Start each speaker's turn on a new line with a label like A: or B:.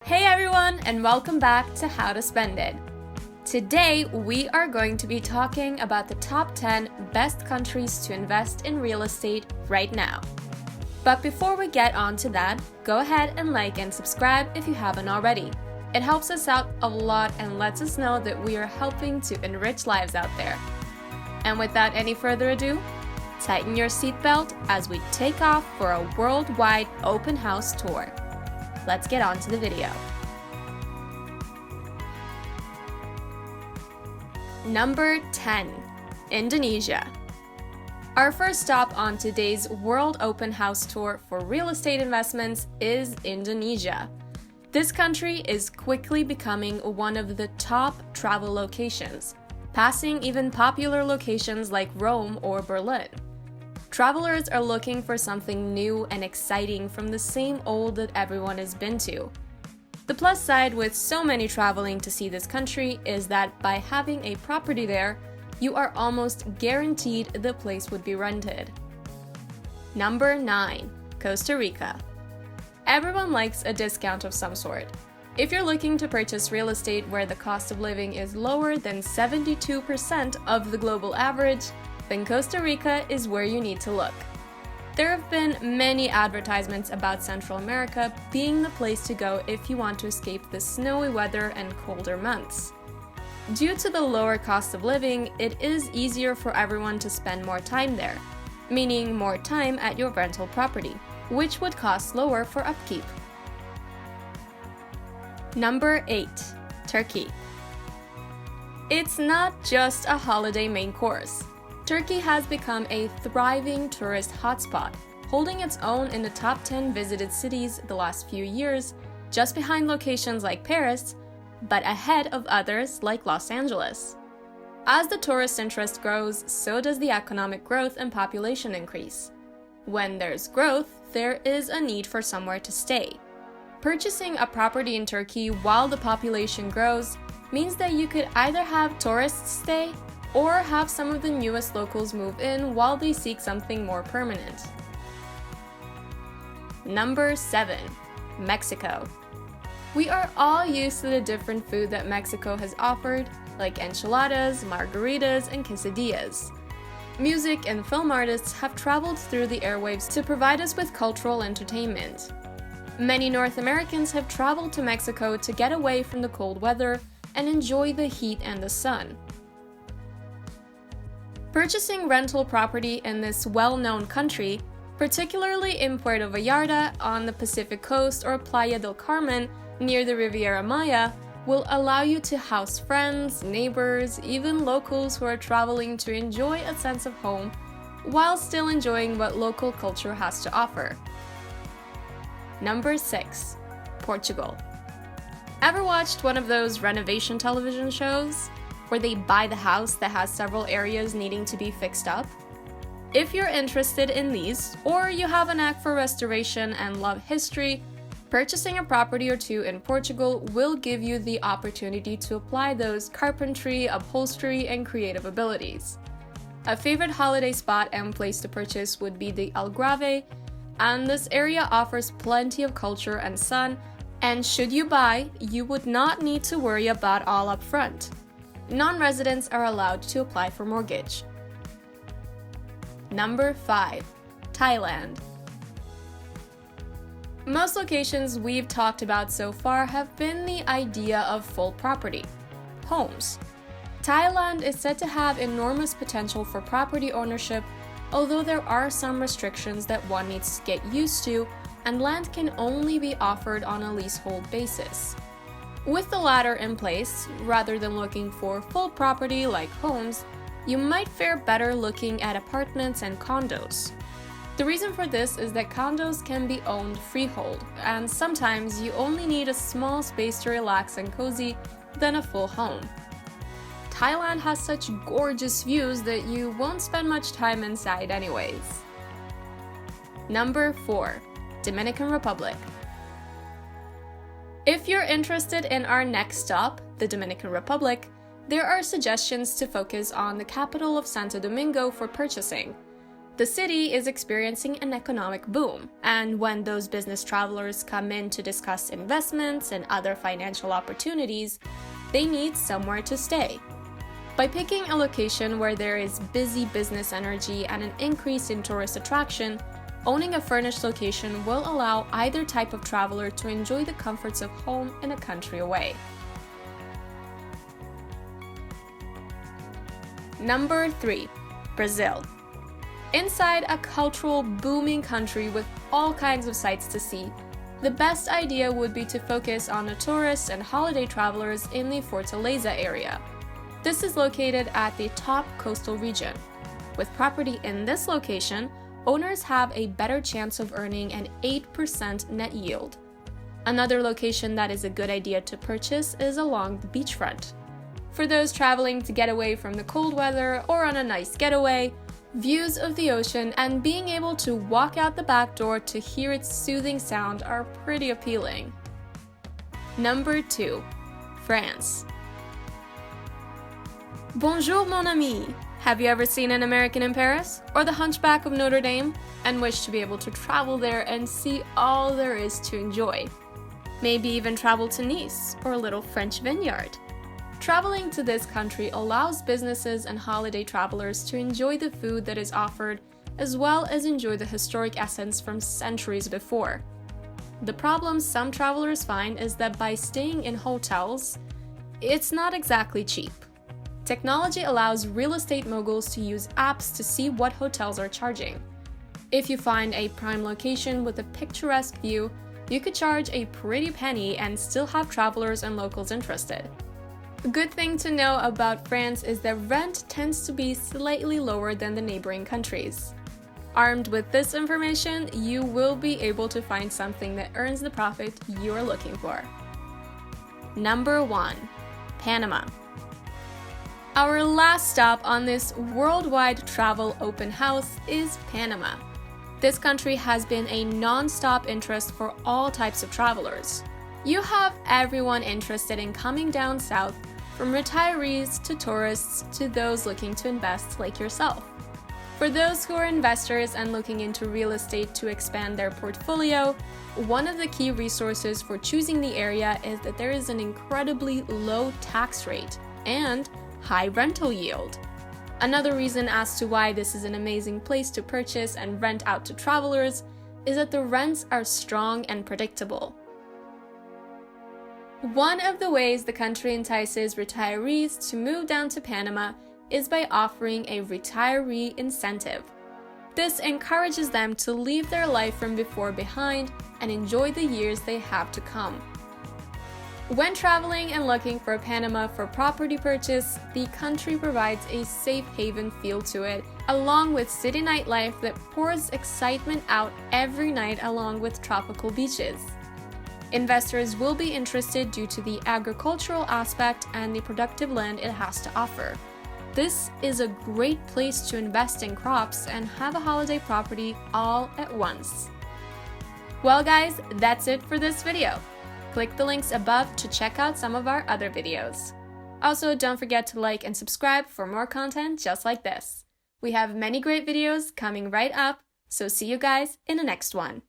A: Hey everyone, and welcome back to How to Spend It. Today, we are going to be talking about the top 10 best countries to invest in real estate right now. But before we get on to that, go ahead and like and subscribe if you haven't already. It helps us out a lot and lets us know that we are helping to enrich lives out there. And without any further ado, tighten your seatbelt as we take off for a worldwide open house tour. Let's get on to the video. Number 10. Indonesia. Our first stop on today's World Open House Tour for real estate investments is Indonesia. This country is quickly becoming one of the top travel locations, passing even popular locations like Rome or Berlin. Travelers are looking for something new and exciting from the same old that everyone has been to. The plus side with so many traveling to see this country is that by having a property there, you are almost guaranteed the place would be rented. Number 9. Costa Rica. Everyone likes a discount of some sort. If you're looking to purchase real estate where the cost of living is lower than 72% of the global average, then Costa Rica is where you need to look. There have been many advertisements about Central America being the place to go if you want to escape the snowy weather and colder months. Due to the lower cost of living, it is easier for everyone to spend more time there, meaning more time at your rental property, which would cost lower for upkeep. Number 8. Turkey. It's not just a holiday main course. Turkey has become a thriving tourist hotspot, holding its own in the top 10 visited cities the last few years, just behind locations like Paris, but ahead of others like Los Angeles. As the tourist interest grows, so does the economic growth and population increase. When there's growth, there is a need for somewhere to stay. Purchasing a property in Turkey while the population grows means that you could either have tourists stay or have some of the newest locals move in while they seek something more permanent. Number 7. Mexico. We are all used to the different food that Mexico has offered, like enchiladas, margaritas, and quesadillas. Music and film artists have traveled through the airwaves to provide us with cultural entertainment. Many North Americans have traveled to Mexico to get away from the cold weather and enjoy the heat and the sun. Purchasing rental property in this well-known country, particularly in Puerto Vallarta on the Pacific coast or Playa del Carmen near the Riviera Maya, will allow you to house friends, neighbors, even locals who are traveling to enjoy a sense of home while still enjoying what local culture has to offer. Number 6. Portugal. Ever watched one of those renovation television shows where they buy the house that has several areas needing to be fixed up? If you're interested in these, or you have a knack for restoration and love history, purchasing a property or two in Portugal will give you the opportunity to apply those carpentry, upholstery, and creative abilities. A favorite holiday spot and place to purchase would be the Algarve, and this area offers plenty of culture and sun, and should you buy, you would not need to worry about all up front. Non-residents are allowed to apply for mortgage. Number 5. Thailand. Most locations we've talked about so far have been the idea of full property, homes. Thailand is said to have enormous potential for property ownership, although there are some restrictions that one needs to get used to, and land can only be offered on a leasehold basis. With the latter in place, rather than looking for full property like homes, you might fare better looking at apartments and condos. The reason for this is that condos can be owned freehold, and sometimes you only need a small space to relax and cozy than a full home. Thailand has such gorgeous views that you won't spend much time inside anyways. Number 4. Dominican Republic. If you're interested in our next stop, the Dominican Republic, there are suggestions to focus on the capital of Santo Domingo for purchasing. The city is experiencing an economic boom, and when those business travelers come in to discuss investments and other financial opportunities, they need somewhere to stay. By picking a location where there is busy business energy and an increase in tourist attraction, owning a furnished location will allow either type of traveler to enjoy the comforts of home in a country away. Number 3. Brazil. Inside a cultural, booming country with all kinds of sights to see, the best idea would be to focus on the tourists and holiday travelers in the Fortaleza area. This is located at the top coastal region. With property in this location, owners have a better chance of earning an 8% net yield. Another location that is a good idea to purchase is along the beachfront. For those traveling to get away from the cold weather or on a nice getaway, views of the ocean and being able to walk out the back door to hear its soothing sound are pretty appealing. Number 2. France. Bonjour mon ami! Have you ever seen An American in Paris or The Hunchback of Notre Dame and wish to be able to travel there and see all there is to enjoy? Maybe even travel to Nice or a little French vineyard. Traveling to this country allows businesses and holiday travelers to enjoy the food that is offered, as well as enjoy the historic essence from centuries before. The problem some travelers find is that by staying in hotels, it's not exactly cheap. Technology allows real estate moguls to use apps to see what hotels are charging. If you find a prime location with a picturesque view, you could charge a pretty penny and still have travelers and locals interested. A good thing to know about France is that rent tends to be slightly lower than the neighboring countries. Armed with this information, you will be able to find something that earns the profit you're looking for. Number 1. Panama. Our last stop on this worldwide travel open house is Panama. This country has been a non-stop interest for all types of travelers. You have everyone interested in coming down south, from retirees to tourists to those looking to invest like yourself. For those who are investors and looking into real estate to expand their portfolio, one of the key resources for choosing the area is that there is an incredibly low tax rate and high rental yield. Another reason as to why this is an amazing place to purchase and rent out to travelers is that the rents are strong and predictable. One of the ways the country entices retirees to move down to Panama is by offering a retiree incentive. This encourages them to leave their life from before behind and enjoy the years they have to come. When traveling and looking for Panama for property purchase, the country provides a safe haven feel to it, along with city nightlife that pours excitement out every night along with tropical beaches. Investors will be interested due to the agricultural aspect and the productive land it has to offer. This is a great place to invest in crops and have a holiday property all at once. Well guys, that's it for this video. Click the links above to check out some of our other videos. Also, don't forget to like and subscribe for more content just like this. We have many great videos coming right up, so see you guys in the next one.